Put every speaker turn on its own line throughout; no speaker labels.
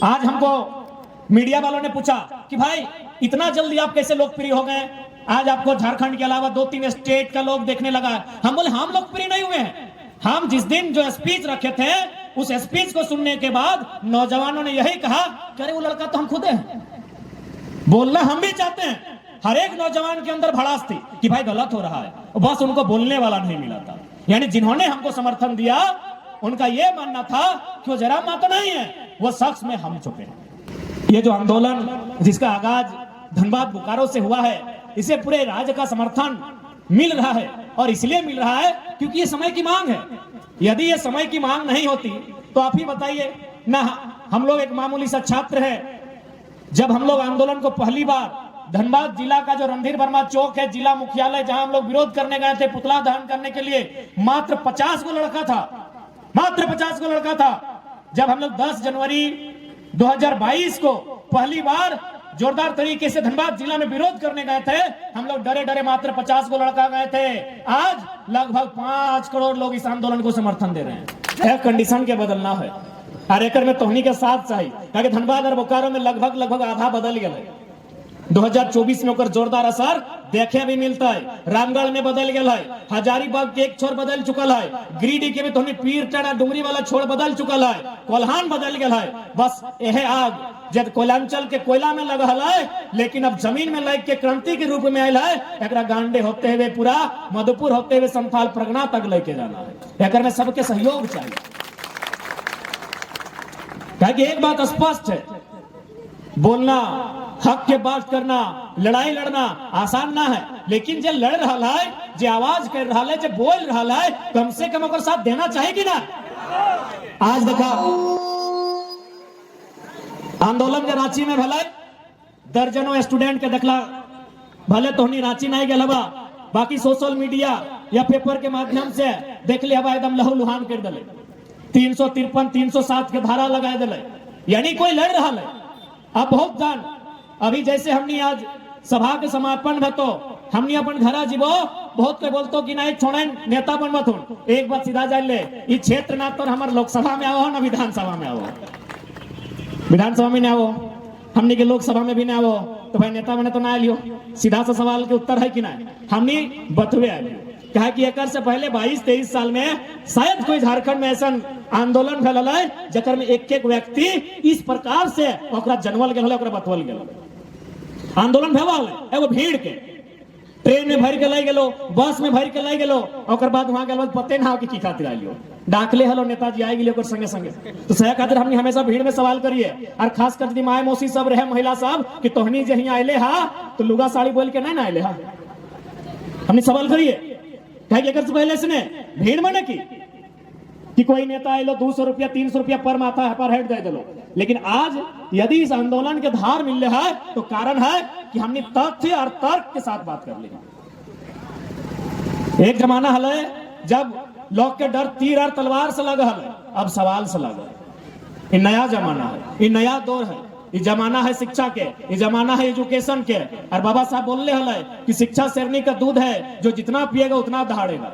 आज हमको मीडिया वालों ने पूछा कि भाई इतना जल्दी आप कैसे लोकप्रिय हो गए, आज आपको झारखंड के अलावा 2-3 स्टेट का लोग देखने लगा। हम बोले हम लोकप्रिय नहीं हुए हैं, हम जिस दिन जो स्पीच रखे थे उस स्पीच को सुनने के बाद नौजवानों ने यही कहा कि अरे वो लड़का तो हम खुद हैं। बोलना हम भी चाहते हैं, हर एक नौजवान के अंदर भड़ास थी कि भाई गलत हो रहा है, बस उनको बोलने वाला नहीं मिला था। यानी जिन्होंने हमको समर्थन दिया उनका यह मानना था कि वो जरा माता नहीं है, वो शख्स में हम चुके हैं। ये जो आंदोलन जिसका आगाज धनबाद बोकारो से हुआ है, इसे पूरे राज्य का समर्थन मिल रहा है और इसलिए मिल रहा है क्योंकि ये समय की मांग है। यदि ये समय की मांग नहीं होती तो आप ही बताइए ना, हम लोग एक मामूली सा छात्र है, जब हम लोग आंदोलन को पहली बार धनबाद जिला का जो रणधीर वर्मा चौक है जिला मुख्यालय, जहां हम लोग विरोध करने गए थे पुतला दहन करने के लिए, मात्र 50 को लड़का था, मात्र 50 को लड़का था। जब हम लोग 10 जनवरी 2022 को पहली बार जोरदार तरीके से धनबाद जिला में विरोध करने गए थे, हम लोग डरे डरे मात्र 50 को लड़का गए थे। आज लगभग 5 करोड़ लोग इस आंदोलन को समर्थन दे रहे हैं। कंडीशन के बदलना है, हर एकड़ में तोहनी के साथ चाहिए, क्योंकि धनबाद और बोकारो में लगभग आधा बदल गया। 2024 में ओकर जोरदार असर देखे भी मिलता है। रामगढ़ में बदल गया है, हजारीबाग के एक छोर बदल चुकल है, गिरिडीह के में तोहनी पीर टेढ़ा डुंगरी वाला छोर बदल चुकल है, कोल्हान बदल गया है। बस यह आग जब कोयलांचल के कोयला में लगा है, लेकिन अब जमीन में लग के क्रांति के रूप में आयल है। एक गांडे होते हुए पूरा मधुपुर होते हुए संथाल परगना तक लेके जाना है। एक में सबके सहयोग चाहिए। एक बात स्पष्ट है, बोलना, हक के बात करना, लड़ाई लड़ना आसान ना है, लेकिन जो लड़ रहा है, जो आवाज कर रहा है, जो बोल रहा है, कम से कम ओकर साथ देना चाहिए कि ना। आज देखा आंदोलन के रांची में भले दर्जनों स्टूडेंट के देखला, भले तोहनी रांची नहीं गए हवा, बाकी सोशल मीडिया या पेपर के माध्यम से देख ले हवा, एकदम लहू लुहान कर दिले, 353 307 के धारा लगा दिले, यानी कोई लड़ रहा है। अब बहुत जान अभी जैसे हमने आज सभा के समापन में तो हमने अपन घरा जीवो, बहुत के बोलतो कि नहीं छोड़े नेता बन मत हो। एक बात सीधा जान ले, ये क्षेत्र ना तो हमारे लोकसभा में आओ ना विधानसभा में आओ, विधानसभा में ना आओ, हमने के लोकसभा में भी ना आओ, तो भाई नेता बने तो ना लियो। सीधा सा सवाल के उत्तर है कि नहीं, हमने बतवे आलियो। कहा कि एक से पहले 22-23 साल में शायद कोई झारखंड में ऐसा आंदोलन फैलल है जकर में एक व्यक्ति इस प्रकार से जनवल गया, बतवल गया। आंदोलन भेवल है वो भीड़ के, ट्रेन में भर के लाई गेलो, बस में भर के लाई गेलो, और बाद वहां गेलो पते ना हो कि खातिर आइलियो, डाकले हलो नेताजी आए गेलियो ओकर संगे संगे। तो सह खातिर हमने हमेशा भीड़ में सवाल करिए, और खास कर माए मौसी सब रहे, महिला साहब, कि तोहनी जे हियां आइले हा तो लुगा साड़ी बोल के नहीं ना आइले हा, हमने सवाल करिए। अगर पहले से भीड़ में न कि कोई नेता आए 200 रुपया 300 रुपया पर माथा पर हेड दे दो, लेकिन आज यदि इस आंदोलन के धार मिल रहा है तो कारण है कि हमने तथ्य और तर्क के साथ बात कर ली। एक जमाना है जब लोग के डर तीर और तलवार से लगा है, अब सवाल से लगा। ये नया जमाना है, ये नया दौर है, ये जमाना है शिक्षा के, ये जमाना है एजुकेशन के। और बाबा साहब बोल रहे हैं कि शिक्षा शेरनी का दूध है, जो जितना पिएगा उतना दहाड़ेगा।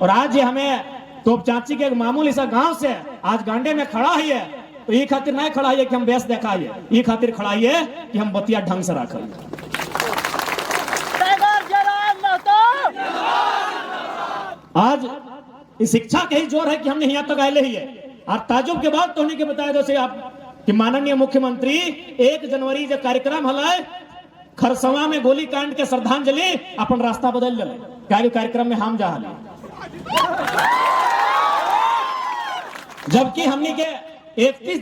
और आज ये हमें तोप चाची के एक मामूली सा गांव से आज गांडे में खड़ा ही है, तो ये खातिर नहीं खड़ा है कि हम बेस दिखाइए, ये खातिर खड़ा है कि हम बतिया ढंग से रखें। आज इस शिक्षा के ही जोर है कि हमने यहाँ तक आए ही है। और ताजुब के बाद तो के बताया जैसे आप कि माननीय मुख्यमंत्री 1 जनवरी जो कार्यक्रम है खरसवा में गोलीकांड के श्रद्धांजलि अपन रास्ता बदल दिले, क्या कार्यक्रम में हम जा, जबकि हमने के 31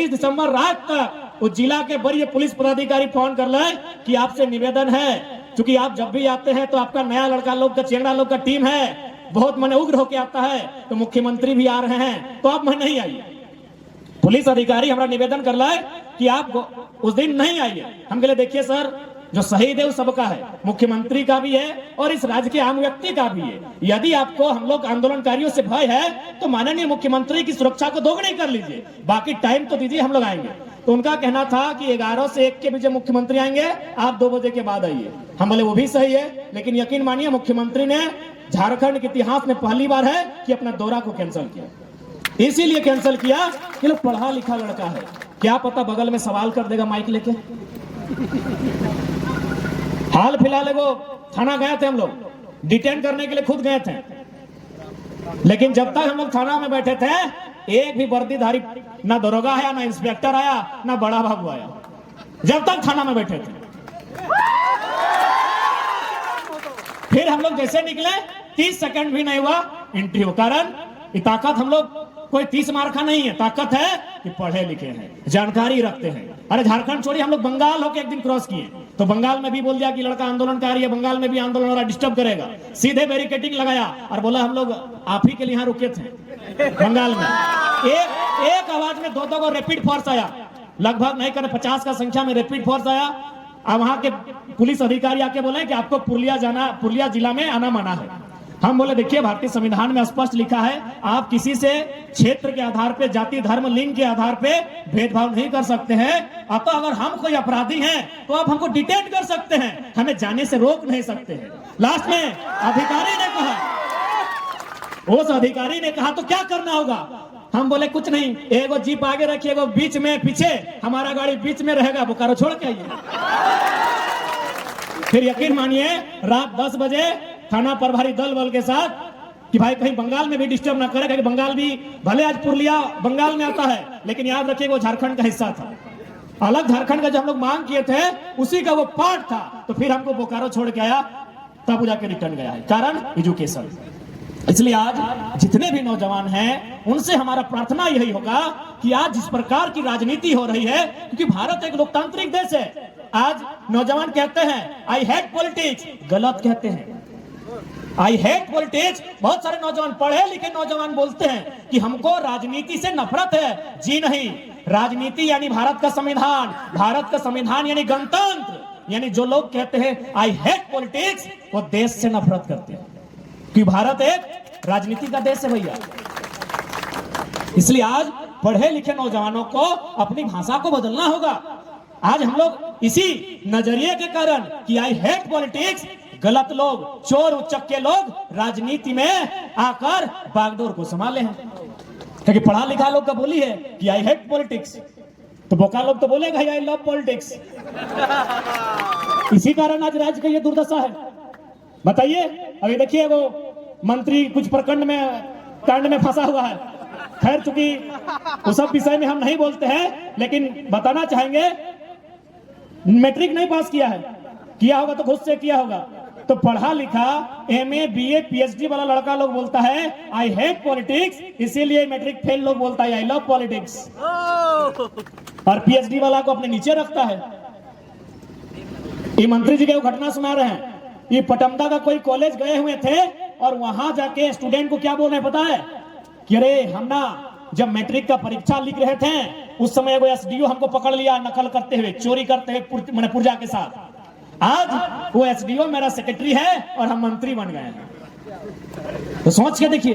दिसंबर रात तक उस जिला के बड़े पुलिस पदाधिकारी फोन कर ले कि आपसे निवेदन है, क्योंकि आप जब भी आते हैं तो आपका नया लड़का लोग का चेंगड़ा लोग का टीम है, बहुत मन उग्र होके आता है, तो मुख्यमंत्री भी आ रहे हैं तो आप मन नहीं आइए। पुलिस अधिकारी हमारा निवेदन कर रहा है कि आप उस दिन नहीं आइए। हम कहले देखिए सर, जो शहीद है वो सबका है, मुख्यमंत्री का भी है और इस राज्य के आम व्यक्ति का भी है। यदि आपको हम लोग आंदोलनकारियों से भय है तो माननीय मुख्यमंत्री की सुरक्षा को दोगुनी कर लीजिए, बाकी टाइम तो दीजिए, हम लोग आएंगे। तो उनका कहना था कि 11 से 1 के बीच मुख्यमंत्री आएंगे, आप 2 बजे के बाद आइए। हम बोले वो भी सही है, लेकिन यकीन मानिए मुख्यमंत्री ने झारखंड के इतिहास में पहली बार है कि अपना दौरा को कैंसिल किया। इसीलिए कैंसिल किया कि लोग पढ़ा लिखा लड़का है, क्या पता बगल में सवाल कर देगा माइक लेके। हाल फिलहाल एगो थाना गए थे हम लोग, डिटेन करने के लिए खुद गए थे, लेकिन जब तक हम लोग थाना में बैठे थे एक भी वर्दीधारी ना दरोगा आया, ना इंस्पेक्टर आया, ना बड़ा बाबू आया, जब तक थाना में बैठे थे। फिर हम लोग जैसे निकले 30 सेकंड भी नहीं हुआ एंट्री हो। कारण ये ताकत हम लोग कोई 30 मार्क का नहीं है, ताकत है कि पढ़े लिखे हैं, जानकारी रखते हैं। अरे झारखंड छोड़िए, हम लोग बंगाल होके एक दिन क्रॉस किए तो बंगाल में भी बोल दिया कि लड़का आंदोलनकारी है, बंगाल में भी आंदोलन हो रहा, डिस्टर्ब करेगा। सीधे बैरिकेडिंग लगाया और बोला हम लोग आप ही के लिए यहाँ रुके थे बंगाल में। एक आवाज में दो को रैपिड फोर्स आया, लगभग नहीं करे 50 का संख्या में रैपिड फोर्स आया। अब वहां के पुलिस अधिकारी आके बोले कि आपको पुरुलिया जिला में आना मना है। हम बोले देखिए भारतीय संविधान में स्पष्ट लिखा है आप किसी से क्षेत्र के आधार पे, जाति धर्म लिंग के आधार पे भेदभाव नहीं कर सकते हैं। अतः अगर हम कोई अपराधी हैं तो आप हमको डिटेन कर सकते हैं, हमें जाने से रोक नहीं सकते हैं। लास्ट में अधिकारी ने कहा, उस अधिकारी ने कहा तो क्या करना होगा? हम बोले कुछ नहीं, एगो जीप आगे रखिए, एगो बीच में, पीछे हमारा गाड़ी बीच में रहेगा, बोकारो छोड़ के आइए। फिर यकीन मानिए रात 10 बजे थाना प्रभारी दल बल के साथ कि भाई कहीं बंगाल में भी डिस्टर्ब ना करे, क्योंकि बंगाल भी भले आज पुरुलिया बंगाल में आता है लेकिन याद रखिए वो झारखंड का हिस्सा था। अलग झारखंड का जो हम लोग मांग किए थे उसी का वो पार्ट था। तो फिर हमको बोकारो छोड़ के आया, तब जाके रिटर्न गया है। कारण एजुकेशन। इसलिए आज जितने भी नौजवान हैं उनसे हमारा प्रार्थना यही होगा कि आज जिस प्रकार की राजनीति हो रही है, क्योंकि भारत एक लोकतांत्रिक देश है, आज नौजवान कहते हैं आई हेट पॉलिटिक्स, गलत कहते हैं। आई हेट पॉलिटिक्स, बहुत सारे नौजवान, पढ़े लिखे नौजवान बोलते हैं कि हमको राजनीति से नफरत है। जी नहीं, राजनीति यानी भारत का संविधान, भारत का संविधान यानी गणतंत्र। यानी जो लोग कहते हैं आई हेट पॉलिटिक्स वो देश से नफरत करते हैं, कि भारत एक राजनीति का देश है भैया। इसलिए आज पढ़े लिखे नौजवानों को अपनी भाषा को बदलना होगा। आज हम लोग इसी नजरिए के कारण कि आई हेट पॉलिटिक्स, गलत लोग, चोर उचक्के लोग राजनीति में आकर बागडोर को संभाले हैं। क्योंकि पढ़ा लिखा लोग का बोली है कि आई हेट पॉलिटिक्स, तो बोका लोग तो बोलेगा आई लव पॉलिटिक्स। इसी कारण आज राज्य का ये दुर्दशा है। बताइए, अभी देखिए वो मंत्री कुछ प्रखंड में कांड में फंसा हुआ है। खैर चूंकि उस सब विषय में हम नहीं बोलते हैं, लेकिन बताना चाहेंगे मैट्रिक नहीं पास किया है, किया होगा तो घुस से किया होगा। तो पढ़ा लिखा एमए बीए पीएचडी वाला लड़का लोग बोलता है आई हेट पॉलिटिक्स, इसीलिए मैट्रिक फेल लोग बोलता है आई लव पॉलिटिक्स, और पीएचडी वाला को अपने नीचे रखता है। ये मंत्री जी के घटना सुना रहे हैं, ये पटमदा का कोई कॉलेज गए हुए थे और वहां जाके स्टूडेंट को क्या बोल रहे हैं पता है कि अरे हम ना जब मैट्रिक का परीक्षा लिख रहे थे उस समय वो एसडीओ हमको पकड़ लिया नकल करते हुए, चोरी करते हुए पुर्जा के साथ। आज वो एसडीओ मेरा सेक्रेटरी है और हम मंत्री बन गए हैं। तो सोच के देखिए,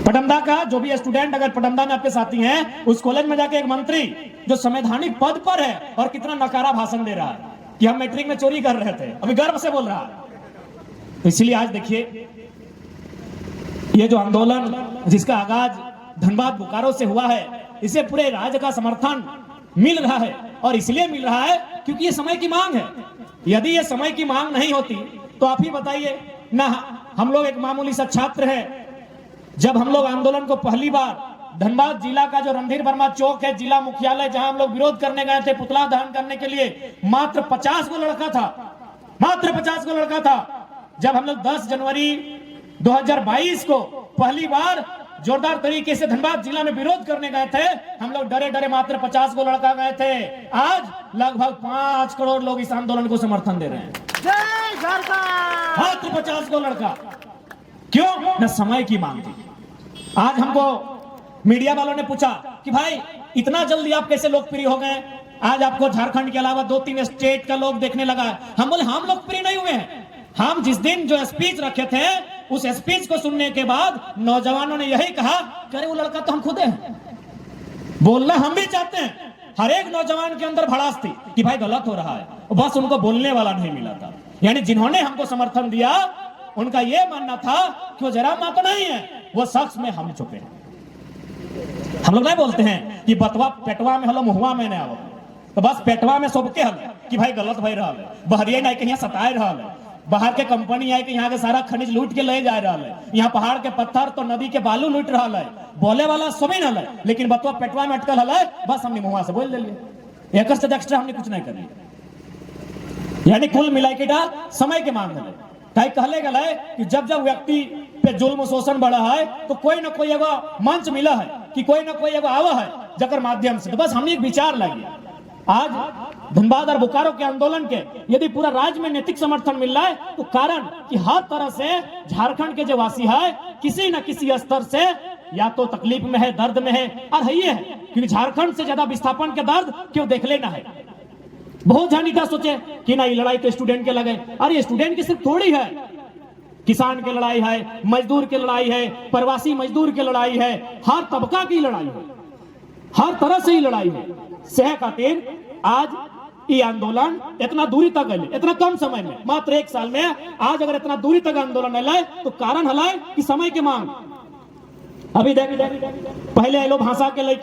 पटमदा का जो भी स्टूडेंट अगर पटमदा में आपके साथी हैं, उस कॉलेज में जाके एक मंत्री जो संवैधानिक पद पर है और कितना नकारा भाषण दे रहा है कि हम मैट्रिक में चोरी कर रहे थे, अभी गर्व से बोल रहा है। तो इसलिए आज देखिए ये जो आंदोलन जिसका आगाज धनबाद बोकारो से हुआ है, इसे पूरे राज्य का समर्थन मिल रहा है। और इसलिए मिल रहा है क्योंकि ये समय की मांग है। यदि ये समय की मांग नहीं होती तो आप ही बताइए ना, हम लोग एक मामूली सा छात्र है, जब हम लोग आंदोलन को पहली बार धनबाद जिला का जो रणधीर वर्मा चौक है जिला मुख्यालय, जहां हम लोग विरोध करने गए थे पुतला दहन करने के लिए, मात्र 50 को लड़का था, मात्र 50 को लड़का था। जब हम लोग 10 जनवरी 2022 को पहली बार जोरदार तरीके से धनबाद जिला में विरोध करने गए थे, हम लोग डरे डरे मात्र 50 को लड़का गए थे। आज लगभग 5 करोड़ लोग इस आंदोलन को समर्थन दे रहे हैं। जय झारखंड। मात्र 50 को लड़का, क्यों? न समय की मांग थी। आज हमको मीडिया वालों ने पूछा कि भाई इतना जल्दी आप कैसे लोकप्रिय हो गए, आज आपको झारखंड के अलावा 2-3 स्टेट का लोग देखने लगा है। हम बोले हम लोकप्रिय नहीं हुए हैं, हम जिस दिन जो स्पीच रखे थे उस स्पीच को सुनने के बाद नौजवानों ने यही कहा कि अरे वो लड़का तो हम खुद हैं, बोलना हम भी चाहते हैं। हर एक नौजवान के अंदर भड़ास थी कि भाई गलत हो रहा है, बस उनको बोलने वाला नहीं मिला था। यानी जिन्होंने हमको समर्थन दिया उनका यह मानना था कि वो जरा मां तो नहीं है, वो शख्स में हम छुपे हैं। हम लोग नहीं बोलते हैं कि बतवा पेटवा में हलो मुहुआ में नहीं आओ, तो बस पेटवा में सबके हल कि भाई गलत भाई रहा है, बहरिया नहीं के यहाँ सताए रहा है, बाहर के कंपनी आए कि यहाँ के सारा खनिज लूट के ले जा रहा है, यहाँ पहाड़ के पत्थर तो नदी के बालू लूट रहा है, बोले वाला सभी न है, लेकिन बतवा पेटवा में अटकल है, बस हमने मुहुआ से बोल दिए, एक से एक्स्ट्रा हमने कुछ नहीं करी। यानी कुल मिला के समय के मांग है, कहीं कहले गल है कि जब जब व्यक्ति पे जुल्म शोषण बढ़ा है तो कोई ना कोई एगो मंच मिला है कि कोई ना कोई एगो आवा है जकर माध्यम से, तो बस हमने एक विचार लगी। आज धनबाद और बोकारो के आंदोलन के यदि पूरा राज्य में नैतिक समर्थन मिल रहा है तो कारण कि हर तरह से झारखंड के जो वासी है किसी न किसी स्तर से या तो तकलीफ में है, दर्द में है, और है ये है क्योंकि झारखंड से ज्यादा विस्थापन के दर्द क्यों देख लेना है। बहुत जानी था सोचे कि ना ये लड़ाई तो स्टूडेंट के लगे, अरे ये स्टूडेंट की सिर्फ थोड़ी है, किसान की लड़ाई है, मजदूर की लड़ाई है, प्रवासी मजदूर की लड़ाई है, हर तबका की लड़ाई है, हर तरह से ही लड़ाई है। सेह खातिर आज ये आंदोलन इतना दूरी तक गए, इतना कम समय में, मात्र 1 साल में आज अगर इतना दूरी तक आंदोलन है तो कारण है कि समय के मांग। अभी देख पहले लोग भाषा के लेके